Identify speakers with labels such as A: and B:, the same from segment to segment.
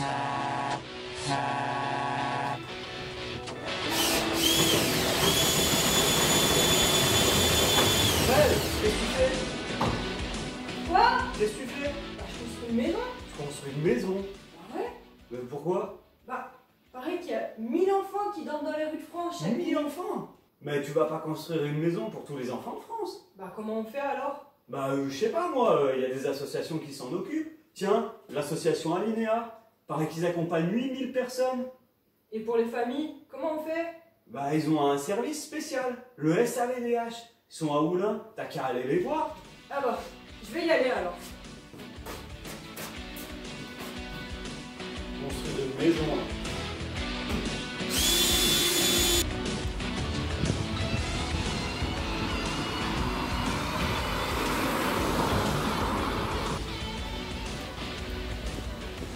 A: Qu'est-ce que tu fais?
B: Quoi?
A: Qu'est-ce que tu fais?
B: Bah, je construis une maison.
A: Tu construis une maison.
B: Bah ouais.
A: Mais pourquoi?
B: Bah, pareil qu'il y a 1000 enfants qui dorment dans les rues de France chaque
A: 1000 enfants? Mais tu vas pas construire une maison pour tous les enfants de France.
B: Bah, comment on fait alors?
A: Bah, je sais pas moi, il y a des associations qui s'en occupent. Tiens, l'association Alinéa, paraît qu'ils accompagnent 8000 personnes.
B: Et pour les familles, comment on fait?
A: Bah, ils ont un service spécial, le SAVDH. Ils sont à Oulin, t'as qu'à aller les voir.
B: Ah bah, je vais y aller alors.
A: Construire une maison.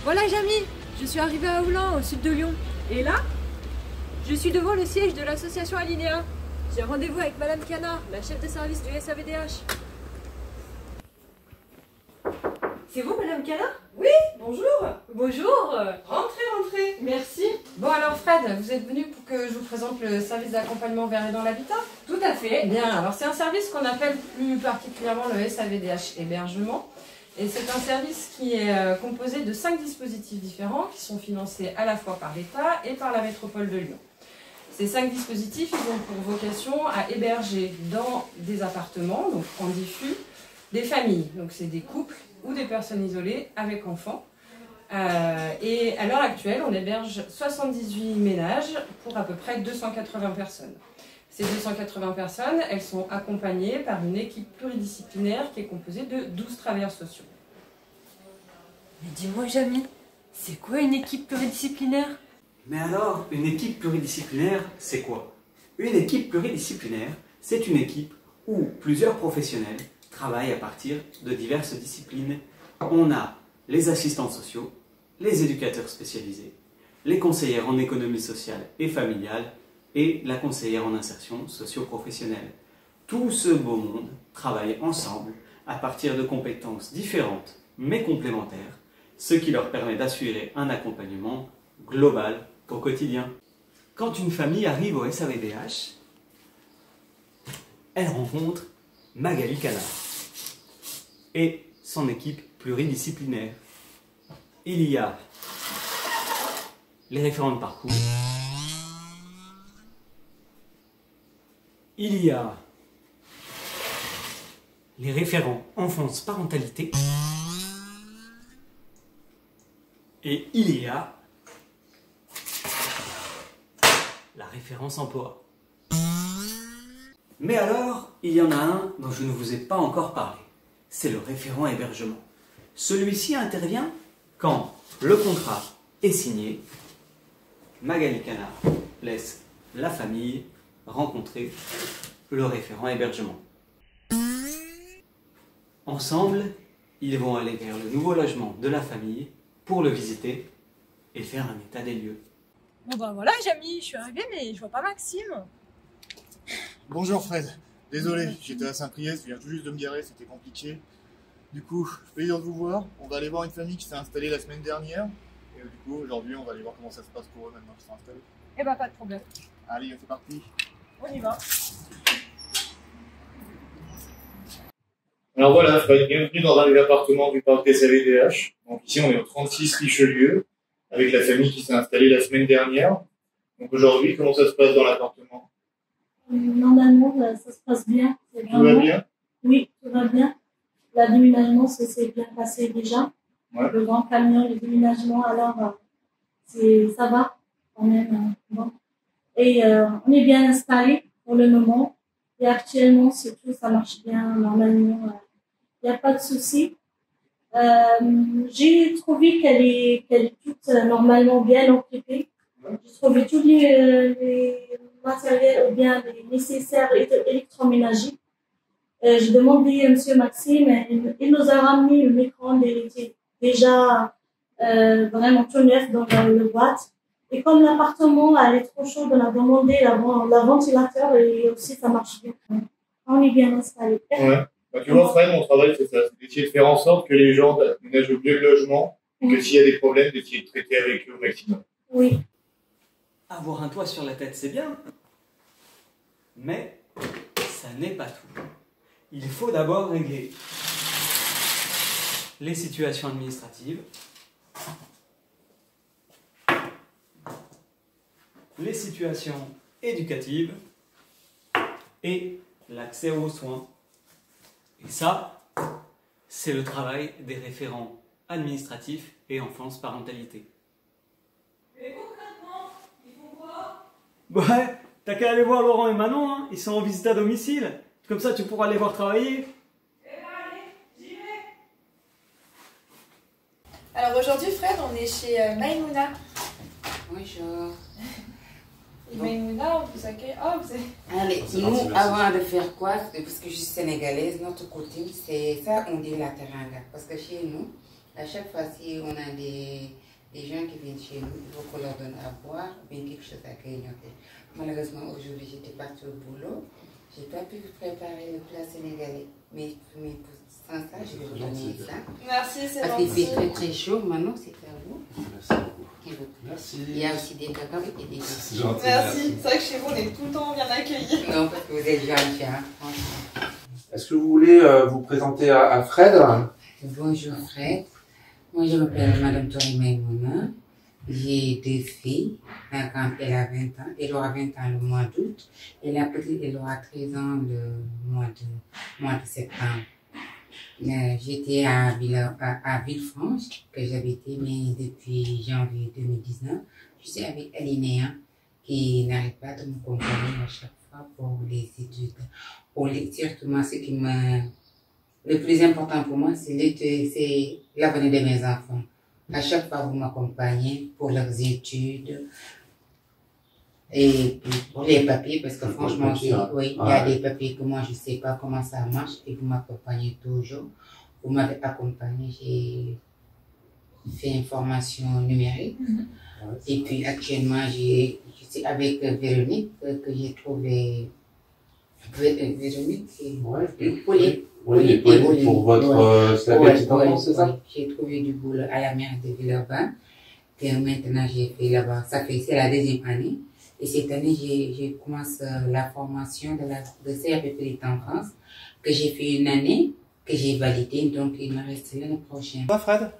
B: Voilà Jamy, je suis arrivée à Oulan, au sud de Lyon. Et là, je suis devant le siège de l'association Alinéa. J'ai rendez-vous avec Madame Canard, la chef de service du SAVDH. C'est vous Madame Canard?
C: Oui, bonjour.
B: Bonjour.
C: Rentrez.
B: Merci.
C: Bon alors Fred, vous êtes venu pour que je vous présente le service d'accompagnement vers et dans l'habitat?
B: Tout à fait.
C: Bien, alors c'est un service qu'on appelle plus particulièrement le SAVDH hébergement. Et c'est un service qui est composé de 5 dispositifs différents qui sont financés à la fois par l'État et par la métropole de Lyon. Ces 5 dispositifs, ils ont pour vocation à héberger dans des appartements, donc en diffus, des familles. Donc c'est des couples ou des personnes isolées avec enfants. Et à l'heure actuelle, on héberge 78 ménages pour à peu près 280 personnes. Ces 280 personnes, elles sont accompagnées par une équipe pluridisciplinaire qui est composée de 12 travailleurs sociaux.
B: Mais dis-moi Jamy, c'est quoi une équipe pluridisciplinaire?
A: Mais alors, une équipe pluridisciplinaire, c'est quoi? Une équipe pluridisciplinaire, c'est une équipe où plusieurs professionnels travaillent à partir de diverses disciplines. On a les assistants sociaux, les éducateurs spécialisés, les conseillères en économie sociale et familiale et la conseillère en insertion socio-professionnelle. Tout ce beau monde travaille ensemble à partir de compétences différentes mais complémentaires, ce qui leur permet d'assurer un accompagnement global au quotidien. Quand une famille arrive au SAVDH, elle rencontre Magali Canard et son équipe pluridisciplinaire. Il y a les référents de parcours, il y a les référents enfance-parentalité et il y a la référence emploi. Mais alors, il y en a un dont je ne vous ai pas encore parlé. C'est le référent hébergement. Celui-ci intervient quand le contrat est signé. Magali Canard laisse la famille rencontrer le référent hébergement. Ensemble, ils vont aller vers le nouveau logement de la famille pour le visiter et faire un état des lieux.
B: Bon bah voilà Jamy, je suis arrivée mais je vois pas Maxime.
D: Bonjour Fred, désolé, j'étais à Saint-Priest, je viens tout juste de me garer, c'était compliqué. Du coup, plaisir de vous voir. On va aller voir une famille qui s'est installée la semaine dernière. Et du coup, aujourd'hui, on va aller voir comment ça se passe pour eux maintenant qu'ils sont installés.
B: Eh bah pas de problème.
D: Allez, c'est parti.
B: On y va.
E: Alors voilà, Fred, bienvenue dans un des appartements du parc des SAVDH. Donc ici, on est au 36 Richelieu, avec la famille qui s'est installée la semaine dernière. Donc aujourd'hui, comment ça se passe dans l'appartement?
F: Normalement, ça se passe bien.
E: Tout va bien?
F: Oui, tout va bien. Le déménagement, ça s'est bien passé déjà.
E: Ouais.
F: Le grand camion, le déménagement, alors ça va quand même. Bon. Et on est bien installé pour le moment. Et actuellement, surtout, ça marche bien. Normalement, il n'y a pas de souci. J'ai trouvé qu'elle est toute normalement bien occupée. J'ai trouvé tous les matériels ou bien les nécessaires électroménagers. J'ai demandé à M. Maxime, il nous a ramené le micro-ondes, il était déjà vraiment tout neuf dans le boîte. Et comme l'appartement elle est trop chaud, on a demandé la ventilateur et aussi ça marche bien. On est bien installé.
E: Ouais. Bah, tu vois, Fred, mon travail, c'est ça. C'est d'essayer de faire en sorte que les gens aménagent au mieux le logement et que s'il y a des problèmes, d'essayer de traiter avec eux au maximum.
F: Oui.
A: Avoir un toit sur la tête, c'est bien, mais ça n'est pas tout. Il faut d'abord régler les situations administratives, les situations éducatives et l'accès aux soins. Et ça, c'est le travail des référents administratifs et enfance parentalité.
B: Et concrètement, ils font quoi?
A: Ouais, t'as qu'à aller voir Laurent et Manon, hein. Ils sont en visite à domicile. Comme ça, tu pourras les voir travailler.
B: Eh ben allez, j'y vais.
G: Alors aujourd'hui, Fred, on est chez Maïmouna.
H: Bonjour.
G: Et Maïmouna, on vous accueille. Oh, vous êtes...
H: Allez, nous, avant de faire quoi, parce que je suis sénégalaise, notre coutume, c'est ça, on dit la teranga. Parce que chez nous, à chaque fois, si on a des gens qui viennent chez nous, il faut qu'on leur donne à boire ou bien quelque chose à grignoter. Malheureusement, aujourd'hui, j'étais partie au boulot. Je n'ai pas pu préparer le plat sénégalais. Mais sans ça, je vais vous donner ça.
G: Merci, c'est
H: Parce qu'il
G: gentil.
H: fait très très chaud. Maintenant, c'est à vous.
I: Merci beaucoup.
H: Merci. Il y a aussi des cacahuètes et des
I: C'est gentil.
G: Merci. C'est vrai que chez vous, on est tout le temps bien accueillis.
H: Non, parce que vous êtes gentil, hein, franchement.
I: Est-ce que vous voulez vous présenter à Fred?
H: Bonjour Fred, moi je m'appelle Madame Tori Maïmouna, j'ai 2 filles, quand elle a 20 ans, elle aura 20 ans le mois d'août, et la petite elle aura 13 ans le mois de septembre. J'étais à Villefranche, que j'habitais, mais depuis janvier 2019, je suis avec Alinéa, qui n'arrête pas de me accompagner à chaque fois pour les études. Surtout moi, ce qui le plus important pour moi, c'est l'avenir de mes enfants. À chaque fois, vous m'accompagnez pour leurs études et pour les papiers, parce que franchement, oui, il y a des papiers que moi, je ne sais pas comment ça marche et vous m'accompagnez toujours. Vous m'avez accompagné, j'ai fait une formation numérique. Et puis actuellement, je suis avec Véronique, que j'ai trouvé. Véronique,
I: Oui, pour votre c'est la petite enfance, c'est ça?
H: J'ai trouvé du boulot à la mairie de Villeurbanne, que maintenant j'ai fait là-bas. C'est la 2e année. Et cette année, j'ai commencé la formation de CAP Petite Enfance, que j'ai fait 1 année, que j'ai validé, donc il me reste l'année prochaine.
D: Toi, Fred?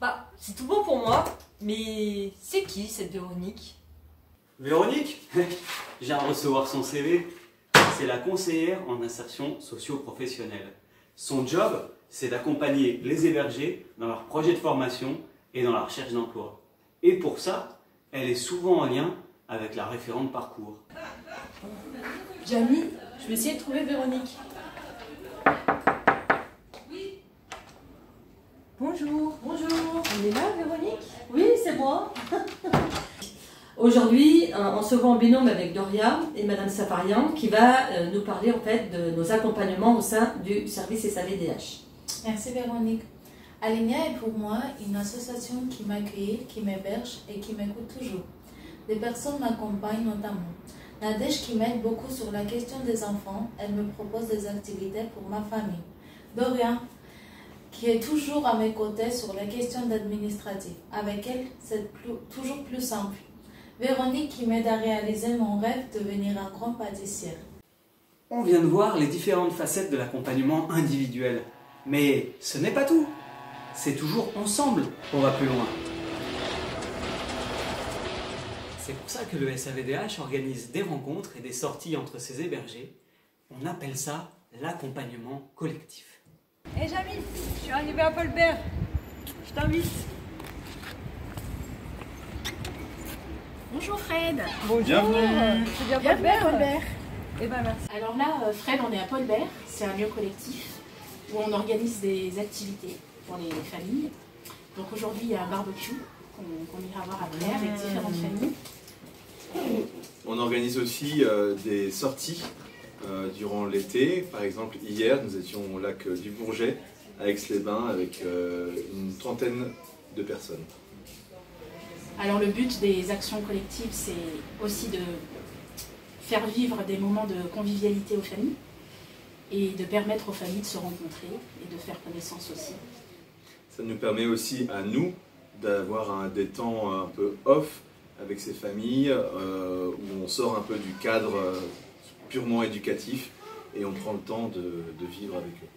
B: Bah, c'est tout bon pour moi, mais c'est qui cette Véronique?
A: Véronique, je viens de recevoir son CV. C'est la conseillère en insertion socio-professionnelle. Son job, c'est d'accompagner les hébergés dans leur projet de formation et dans la recherche d'emploi. Et pour ça, elle est souvent en lien avec la référente parcours.
B: Jamie, je vais essayer de trouver Véronique. Oui. Bonjour. Bonjour. Elle est là, Véronique?
J: Oui, c'est moi. Aujourd'hui, on se voit en binôme avec Doria et Madame Safarian qui va nous parler en fait de nos accompagnements au sein du service SAVDH.
F: Merci Véronique. Alinia est pour moi une association qui m'accueille, qui m'héberge et qui m'écoute toujours. Des personnes m'accompagnent notamment. Nadège qui m'aide beaucoup sur la question des enfants, elle me propose des activités pour ma famille. Doria qui est toujours à mes côtés sur la question d'administratif. Avec elle, c'est toujours plus simple. Véronique qui m'aide à réaliser mon rêve de devenir un grand pâtissier.
A: On vient de voir les différentes facettes de l'accompagnement individuel. Mais ce n'est pas tout. C'est toujours ensemble qu'on va plus loin. C'est pour ça que le SAVDH organise des rencontres et des sorties entre ses hébergés. On appelle ça l'accompagnement collectif.
B: Hé Jamie, je suis arrivée à Paul Bert. Je t'invite.
K: Bonjour Fred.
B: Bonjour.
D: Bienvenue.
B: C'est bien
K: Bienvenue à Paul Bert.
B: Eh ben merci.
K: Alors là, Fred, on est à Paul Bert. C'est un lieu collectif où on organise des activités pour les familles. Donc aujourd'hui, il y a un barbecue qu'on ira voir après avec différentes familles.
L: On organise aussi des sorties durant l'été. Par exemple, hier, nous étions au lac du Bourget, à Aix-les-Bains, avec une trentaine de personnes.
K: Alors le but des actions collectives, c'est aussi de faire vivre des moments de convivialité aux familles et de permettre aux familles de se rencontrer et de faire connaissance aussi.
L: Ça nous permet aussi à nous d'avoir des temps un peu off avec ces familles, où on sort un peu du cadre purement éducatif et on prend le temps de vivre avec eux.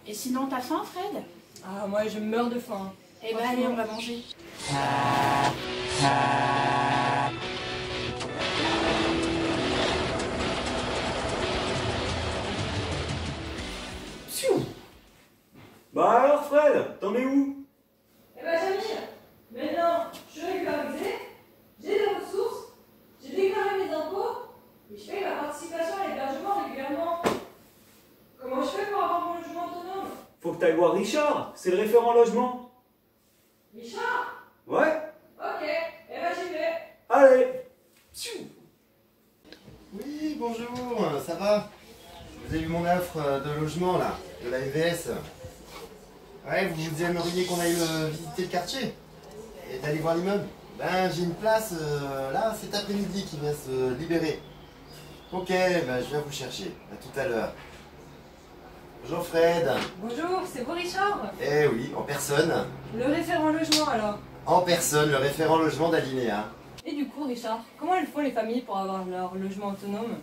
K: Et sinon, t'as faim, Fred?
C: Ah, moi, je meurs de faim.
K: Eh ben, allez, on va manger.
A: Bah alors Fred, t'en es où?
C: Eh ben, Jamie, maintenant, je suis régularisée, j'ai des ressources, j'ai déclaré mes impôts, et je paye ma participation à l'hébergement régulièrement. Comment je fais pour avoir mon logement autonome?
A: Faut que t'ailles voir Richard, c'est le référent logement.
C: Richard?
A: Ouais?
C: Ok, eh ben j'y vais.
A: Allez.
M: Oui, bonjour, ça va? Vous avez vu mon offre de logement là, de la MVS? Ouais, vous aimeriez qu'on aille visiter le quartier et d'aller voir l'immeuble? Ben, j'ai une place là cet après-midi qui vient se libérer. Ok, ben, je viens vous chercher. À tout à l'heure. Bonjour Fred.
C: Bonjour, c'est vous Richard?
M: Eh oui, en personne.
C: Le référent logement alors?
M: En personne, le référent logement d'Alinéa.
C: Et du coup Richard, comment elles font les familles pour avoir leur logement autonome?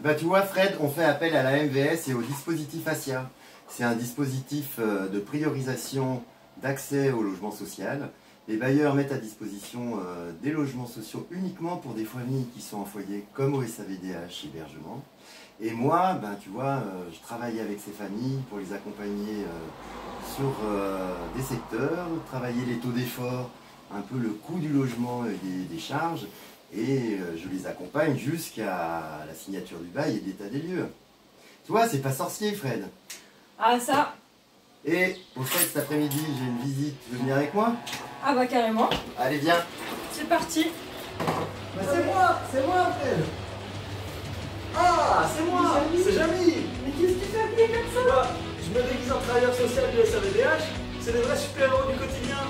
M: Bah tu vois Fred, on fait appel à la MVS et au dispositif ASIA. C'est un dispositif de priorisation d'accès au logement social. Les bailleurs mettent à disposition des logements sociaux uniquement pour des familles qui sont en foyer comme au SAVDH hébergement. Et moi, ben, tu vois, je travaille avec ces familles pour les accompagner sur des secteurs, travailler les taux d'effort, un peu le coût du logement et des charges. Et je les accompagne jusqu'à la signature du bail et de l'état des lieux. Tu vois, c'est pas sorcier, Fred.
C: Ah ça.
M: Et au fait, cet après-midi, j'ai une visite. Tu veux venir avec moi?
C: Ah bah carrément.
M: Allez, viens.
C: C'est parti.
M: Bah, c'est moi, Fred.
A: Ah, c'est moi, c'est Jamie.
C: Mais qu'est-ce que tu fais habillé comme ça?
A: Bah, je me déguise en travailleur social du SAVDH, c'est des vrais super-héros du quotidien.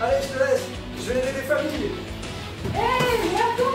A: Allez, je te laisse, je vais aider des familles.
C: Hé, hey, attends!